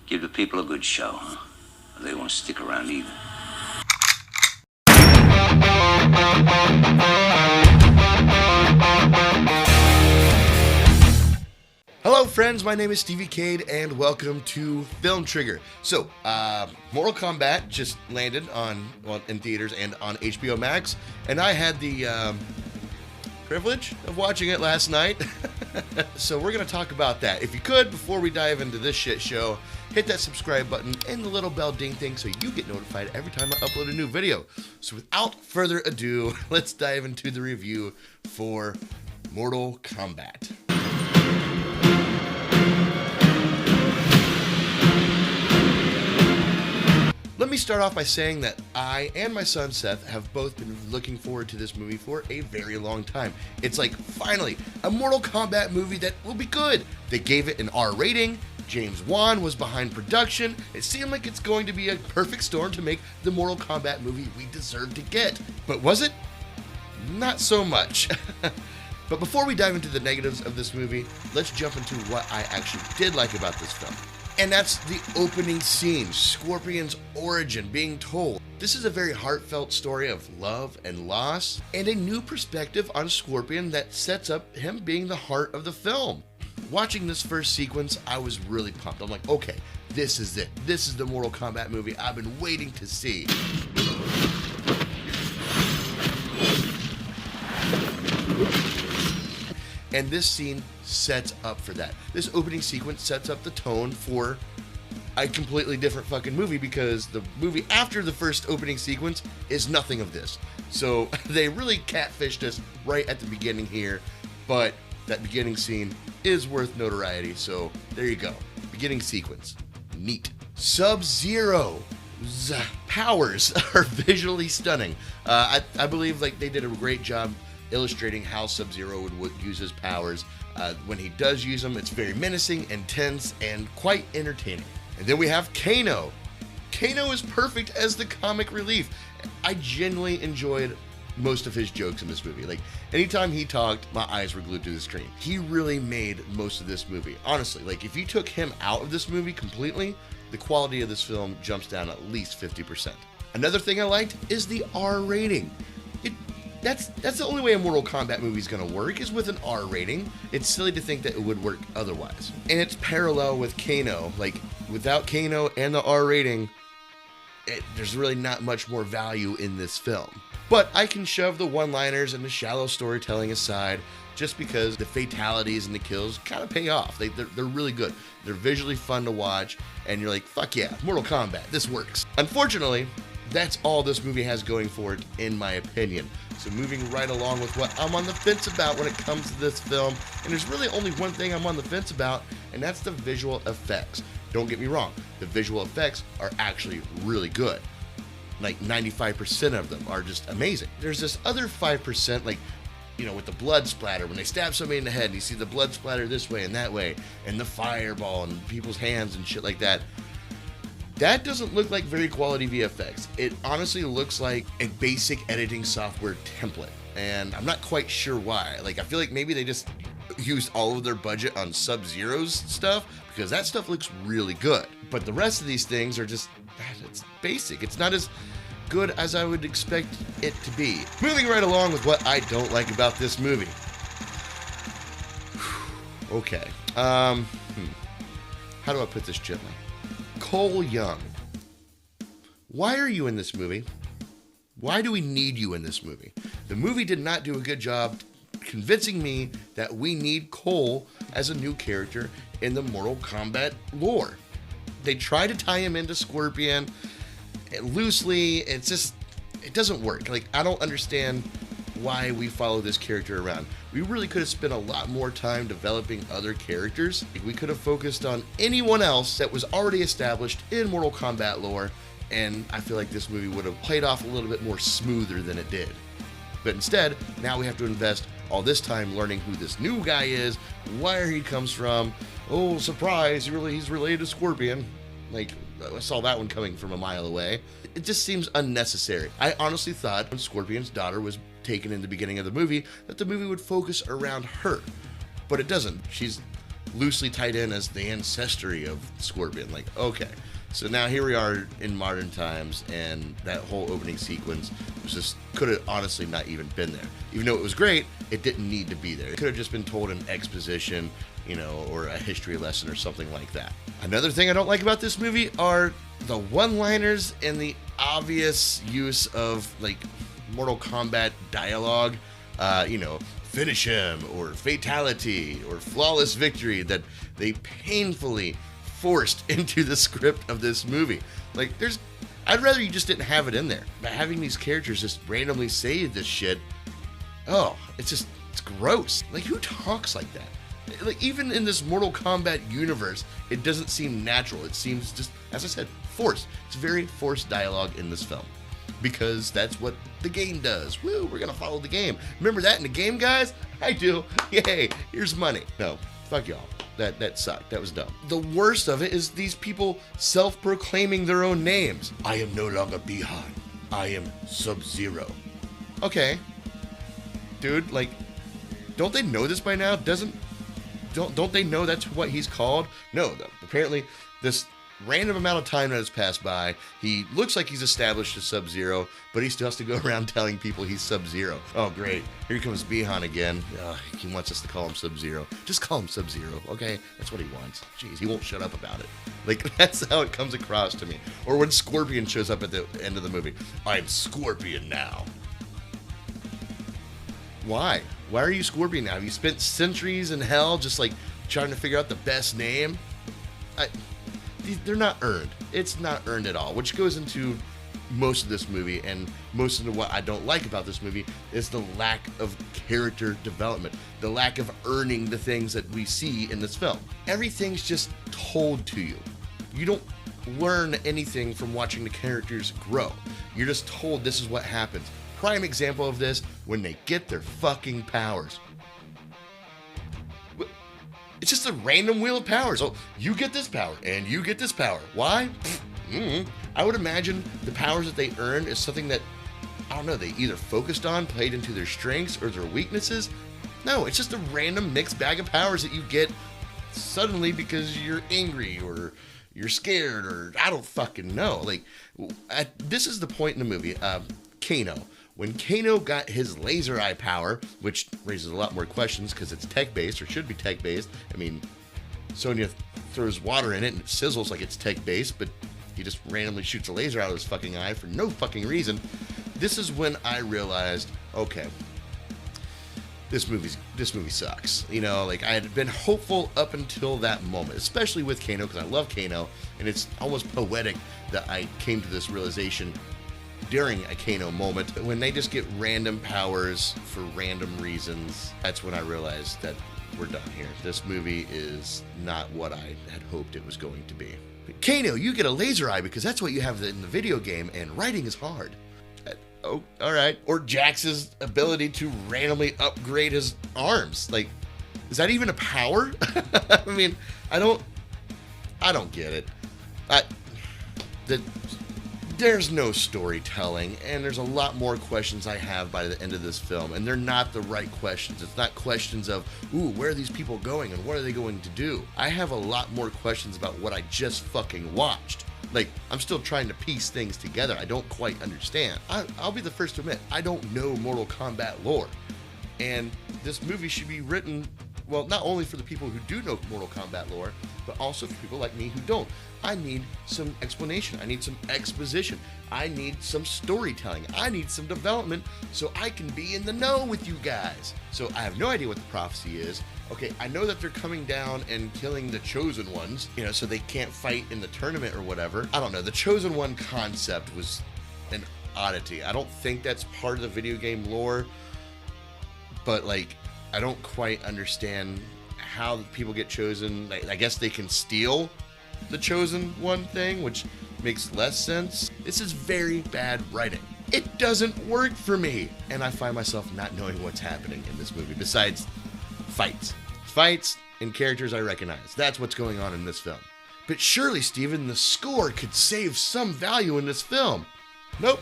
Give the people a good show, huh? They won't stick around either. Hello friends, my name is Stevie Cade and welcome to Film Trigger. So, Mortal Kombat just landed in theaters and on HBO Max, and I had the privilege of watching it last night. So we're going to talk about that. If you could, before we dive into this shit show, hit that subscribe button and the little bell ding thing so you get notified every time I upload a new video. So without further ado, let's dive into the review for Mortal Kombat. Let me start off by saying that I and my son Seth have both been looking forward to this movie for a very long time. It's like, finally, a Mortal Kombat movie that will be good. They gave it an R rating, James Wan was behind production, it seemed like it's going to be a perfect storm to make the Mortal Kombat movie we deserve to get. But was it? Not so much. But before we dive into the negatives of this movie, let's jump into what I actually did like about this film. And that's the opening scene, Scorpion's origin being told. This is a very heartfelt story of love and loss, and a new perspective on Scorpion that sets up him being the heart of the film. Watching this first sequence, I was really pumped. I'm like, okay, this is it. This is the Mortal Kombat movie I've been waiting to see. And this scene sets up for that. This opening sequence sets up the tone for a completely different fucking movie, because the movie after the first opening sequence is nothing of this. So they really catfished us right at the beginning here, but that beginning scene is worth notoriety, so there you go. Beginning sequence. Neat. Sub-Zero's powers are visually stunning. I believe like they did a great job illustrating how Sub-Zero would use his powers. When he does use them, it's very menacing, intense, and quite entertaining. And then we have Kano. Kano is perfect as the comic relief. I genuinely enjoyed most of his jokes in this movie. Like, anytime he talked, my eyes were glued to the screen. He really made most of this movie. Honestly, like, if you took him out of this movie completely, the quality of this film jumps down at least 50%. Another thing I liked is the R rating. That's the only way a Mortal Kombat movie is going to work, is with an R rating. It's silly to think that it would work otherwise. And it's parallel with Kano. Like, without Kano and the R rating, there's really not much more value in this film. But I can shove the one-liners and the shallow storytelling aside, just because the fatalities and the kills kind of pay off. They're really good. They're visually fun to watch, and you're like, fuck yeah, Mortal Kombat, this works. Unfortunately, that's all this movie has going for it, in my opinion. So moving right along with what I'm on the fence about when it comes to this film, and there's really only one thing I'm on the fence about, and that's the visual effects. Don't get me wrong, the visual effects are actually really good. Like 95% of them are just amazing. There's this other 5%, like, you know, with the blood splatter, when they stab somebody in the head and you see the blood splatter this way and that way, and the fireball and people's hands and shit like that. That doesn't look like very quality VFX. It honestly looks like a basic editing software template, and I'm not quite sure why. Like, I feel like maybe they just used all of their budget on Sub-Zero's stuff, because that stuff looks really good. But the rest of these things are just, it's basic. It's not as good as I would expect it to be. Moving right along with what I don't like about this movie. Okay. How do I put this gently? Cole Young. Why are you in this movie? Why do we need you in this movie? The movie did not do a good job convincing me that we need Cole as a new character in the Mortal Kombat lore. They try to tie him into Scorpion loosely. It's just, it doesn't work. Like, I don't understand why we follow this character around. We really could have spent a lot more time developing other characters. We could have focused on anyone else that was already established in Mortal Kombat lore, and I feel like this movie would have played off a little bit more smoother than it did. But instead, now we have to invest all this time learning who this new guy is, where he comes from. Oh, surprise, he's related to Scorpion. Like, I saw that one coming from a mile away. It just seems unnecessary. I honestly thought when Scorpion's daughter was taken in the beginning of the movie that the movie would focus around her, but it doesn't. She's loosely tied in as the ancestry of Scorpion. Like, okay. So now here we are in modern times, and that whole opening sequence was just, could have honestly not even been there. Even though it was great, it didn't need to be there. It could have just been told in exposition, you know, or a history lesson or something like that. Another thing I don't like about this movie are the one-liners and the obvious use of, like, Mortal Kombat dialogue, you know, finish him, or fatality, or flawless victory, that they painfully forced into the script of this movie. Like, I'd rather you just didn't have it in there. But having these characters just randomly say this shit, oh, it's gross. Like, who talks like that? Like, even in this Mortal Kombat universe, it doesn't seem natural. It seems just, as I said, forced. It's very forced dialogue in this film, because that's what the game does. Woo, we're gonna follow the game. Remember that in the game, guys? I do. Yay, here's money. No, fuck y'all. That sucked. That was dumb. The worst of it is these people self-proclaiming their own names. I am no longer Bihan. I am Sub-Zero. Okay. Dude, like, don't they know this by now? Don't they know that's what he's called? No, apparently this random amount of time that has passed by, he looks like he's established as Sub-Zero, but he still has to go around telling people he's Sub-Zero. Oh, great. Here comes Bihan again. He wants us to call him Sub-Zero. Just call him Sub-Zero, okay? That's what he wants. Jeez, he won't shut up about it. Like, that's how it comes across to me. Or when Scorpion shows up at the end of the movie. I'm Scorpion now. Why? Why are you Scorpion now? Have you spent centuries in hell just, like, trying to figure out the best name? They're not earned. It's not earned at all, which goes into most of this movie, and most of what I don't like about this movie is the lack of character development, the lack of earning the things that we see in this film. Everything's just told to you. You don't learn anything from watching the characters grow. You're just told this is what happens. Prime example of this, when they get their fucking powers. It's just a random wheel of powers. So you get this power, and you get this power. Why? I would imagine the powers that they earned is something that, I don't know, they either focused on, played into their strengths or their weaknesses. No, it's just a random mixed bag of powers that you get suddenly because you're angry or you're scared, or I don't fucking know. Like, this is the point in the movie. Kano. When Kano got his laser eye power, which raises a lot more questions because it's tech-based, or should be tech-based. I mean, Sonya throws water in it and it sizzles like it's tech-based, but he just randomly shoots a laser out of his fucking eye for no fucking reason. This is when I realized, okay, this movie sucks. You know, like, I had been hopeful up until that moment, especially with Kano, because I love Kano, and it's almost poetic that I came to this realization during a Kano moment. When they just get random powers for random reasons, that's when I realized that we're done here. This movie is not what I had hoped it was going to be. Kano, you get a laser eye because that's what you have in the video game, and writing is hard. Oh, alright. Or Jax's ability to randomly upgrade his arms. Like, is that even a power? I mean, I don't get it. There's no storytelling, and there's a lot more questions I have by the end of this film, and they're not the right questions. It's not questions of, ooh, where are these people going, and what are they going to do? I have a lot more questions about what I just fucking watched. Like, I'm still trying to piece things together. I don't quite understand. I'll be the first to admit, I don't know Mortal Kombat lore, and this movie should be written, well, not only for the people who do know Mortal Kombat lore, but also for people like me who don't. I need some explanation. I need some exposition. I need some storytelling. I need some development so I can be in the know with you guys. So I have no idea what the prophecy is. Okay, I know that they're coming down and killing the Chosen Ones, you know, so they can't fight in the tournament or whatever. I don't know. The Chosen One concept was an oddity. I don't think that's part of the video game lore, but, like, I don't quite understand how people get chosen. I guess they can steal the Chosen One thing, which makes less sense. This is very bad writing. It doesn't work for me, and I find myself not knowing what's happening in this movie besides fights and characters I recognize. That's what's going on in this film. But surely, Steven, the score could save some value in this film. Nope,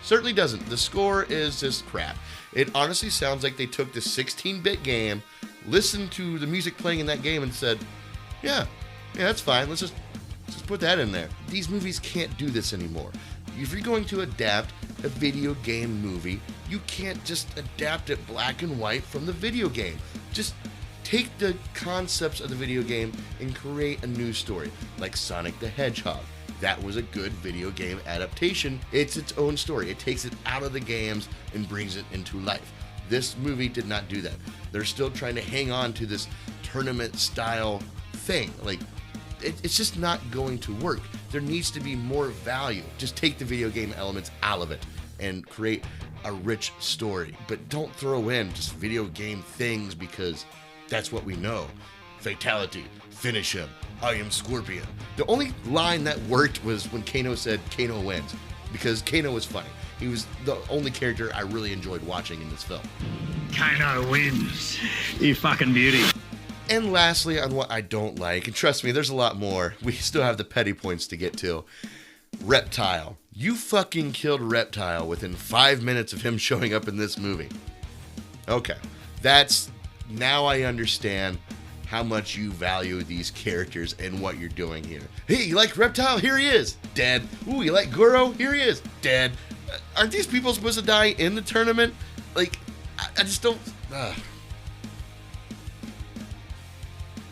certainly doesn't. The score is just crap. It honestly sounds like they took the 16-bit game, listened to the music playing in that game and said, yeah, that's fine. Let's just put that in there. These movies can't do this anymore. If you're going to adapt a video game movie, you can't just adapt it black and white from the video game. Just take the concepts of the video game and create a new story, like Sonic the Hedgehog. That was a good video game adaptation. It's its own story. It takes it out of the games and brings it into life. This movie did not do that. They're still trying to hang on to this tournament style thing. Like, it's just not going to work. There needs to be more value. Just take the video game elements out of it and create a rich story. But don't throw in just video game things because that's what we know. Fatality, finish him, I am Scorpion. The only line that worked was when Kano said Kano wins, because Kano was funny. He was the only character I really enjoyed watching in this film. Kano wins. You fucking beauty. And lastly, on what I don't like, and trust me, there's a lot more. We still have the petty points to get to. Reptile. You fucking killed Reptile within 5 minutes of him showing up in this movie. Okay. Now I understand how much you value these characters and what you're doing here. Hey, you like Reptile? Here he is. Dead. Ooh, you like Goro? Here he is. Dead. Aren't these people supposed to die in the tournament? Like, I just don't...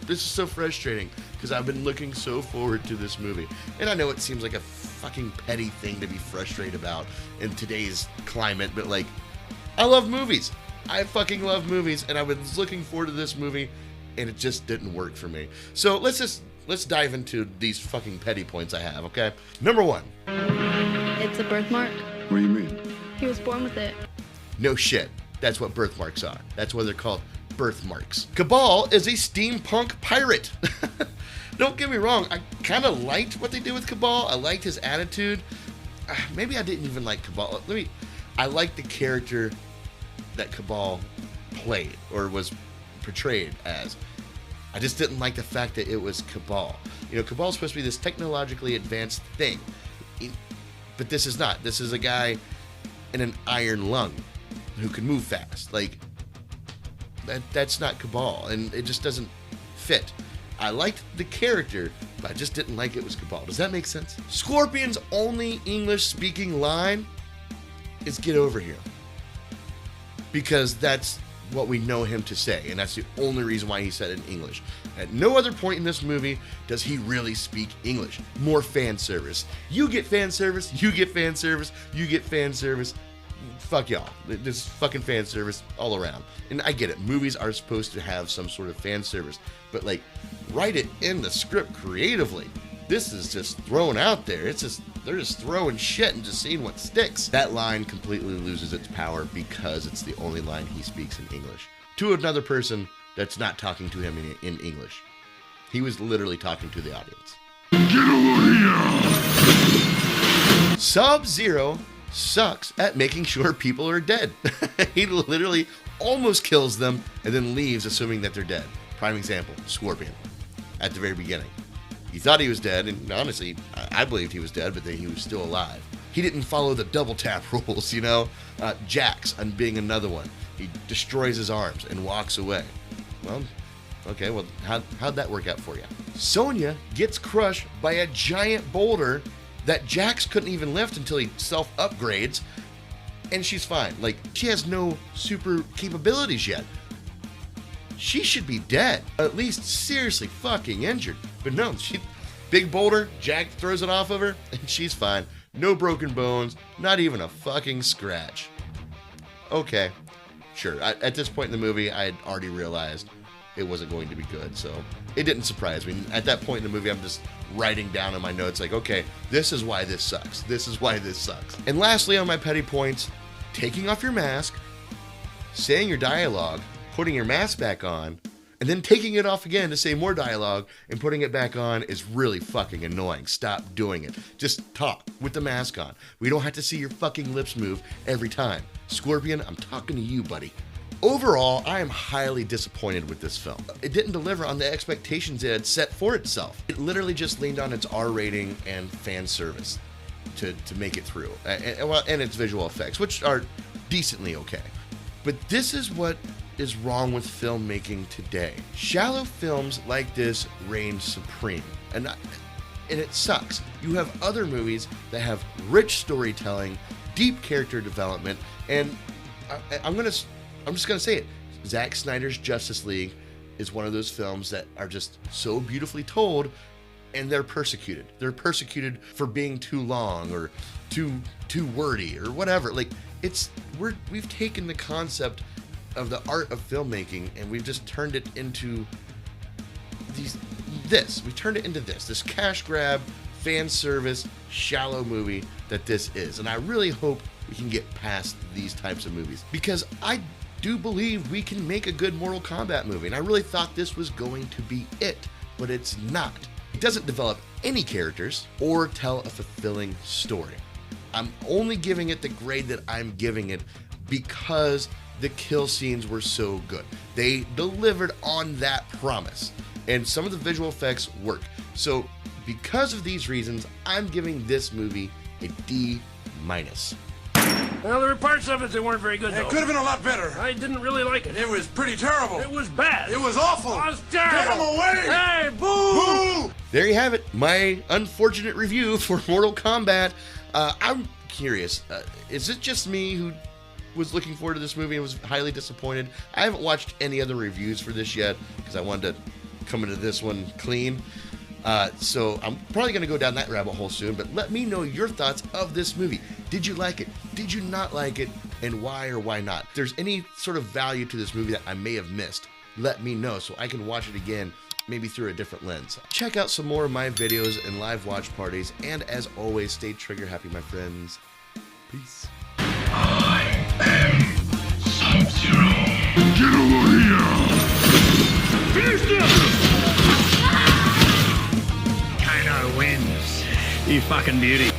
This is so frustrating because I've been looking so forward to this movie. And I know it seems like a fucking petty thing to be frustrated about in today's climate, but like, I love movies. I fucking love movies, and I was looking forward to this movie, and it just didn't work for me. So let's dive into these fucking petty points I have, okay? Number 1. It's a birthmark. What do you mean? He was born with it. No shit. That's what birthmarks are. That's why they're called birthmarks. Cabal is a steampunk pirate. Don't get me wrong, I kind of liked what they did with Cabal. I liked his attitude. Maybe I didn't even like Cabal. I liked the character that Cabal played or was portrayed as. I just didn't like the fact that it was Cabal. You know, Cabal's supposed to be this technologically advanced thing, but this is not. This is a guy in an iron lung who can move fast. Like, that's not Cabal, and it just doesn't fit. I liked the character, but I just didn't like it was Cabal. Does that make sense? Scorpion's only English-speaking line is "get over here," because that's what we know him to say, and that's the only reason why he said it in English. At no other point in this movie does he really speak English. More fan service. You get fan service, you get fan service, you get fan service. Fuck y'all. This fucking fan service all around. And I get it. Movies are supposed to have some sort of fan service. But, like, write it in the script creatively. This is just thrown out there. They're just throwing shit and just seeing what sticks. That line completely loses its power because it's the only line he speaks in English. To another person that's not talking to him in English. He was literally talking to the audience. Get over here! Sub-Zero sucks at making sure people are dead. He literally almost kills them and then leaves assuming that they're dead. Prime example, Scorpion. At the very beginning. He thought he was dead, and honestly, I believed he was dead, but then he was still alive. He didn't follow the double tap rules, you know? Jax, and being another one. He destroys his arms and walks away. Well, okay, well, how'd that work out for you? Sonya gets crushed by a giant boulder that Jax couldn't even lift until he self-upgrades, and she's fine. Like, she has no super capabilities yet. She should be dead. At least seriously fucking injured. But no, big boulder, Jack throws it off of her, and she's fine. No broken bones, not even a fucking scratch. Okay, sure. At this point in the movie, I had already realized it wasn't going to be good, so it didn't surprise me. At that point in the movie, I'm just writing down in my notes like, okay, this is why this sucks. This is why this sucks. And lastly, on my petty points, taking off your mask, saying your dialogue, putting your mask back on, and then taking it off again to say more dialogue and putting it back on is really fucking annoying. Stop doing it. Just talk with the mask on. We don't have to see your fucking lips move every time. Scorpion, I'm talking to you, buddy. Overall, I am highly disappointed with this film. It didn't deliver on the expectations it had set for itself. It literally just leaned on its R rating and fan service to make it through. And its visual effects, which are decently okay. But this is what is wrong with filmmaking today. Shallow films like this reign supreme, and it sucks. You have other movies that have rich storytelling, deep character development, and I'm just gonna say it. Zack Snyder's Justice League is one of those films that are just so beautifully told, and they're persecuted. They're persecuted for being too long or too wordy or whatever. Like we've taken the concept of the art of filmmaking and we've just turned it into this cash grab, fan service, shallow movie that this is. And I really hope we can get past these types of movies, because I do believe we can make a good Mortal Kombat movie, and I really thought this was going to be it, but it's not. It doesn't develop any characters or tell a fulfilling story. I'm only giving it the grade that I'm giving it because the kill scenes were so good. They delivered on that promise, and some of the visual effects work. So because of these reasons, I'm giving this movie a D-. Well, there were parts of it that weren't very good, though. It could have been a lot better. I didn't really like it. It was pretty terrible. It was bad. It was awful. It was terrible. Get him away! Hey, boo! Boo! There you have it, my unfortunate review for Mortal Kombat. I'm curious, is it just me who was looking forward to this movie and was highly disappointed? I haven't watched any other reviews for this yet because I wanted to come into this one clean. So I'm probably going to go down that rabbit hole soon, but let me know your thoughts of this movie. Did you like it? Did you not like it? And why or why not? If there's any sort of value to this movie that I may have missed, let me know so I can watch it again, maybe through a different lens. Check out some more of my videos and live watch parties, and as always, stay trigger happy, my friends. Peace. I am Sub-Zero. Get over here! Fearsome! Kano wins. You fucking beauty.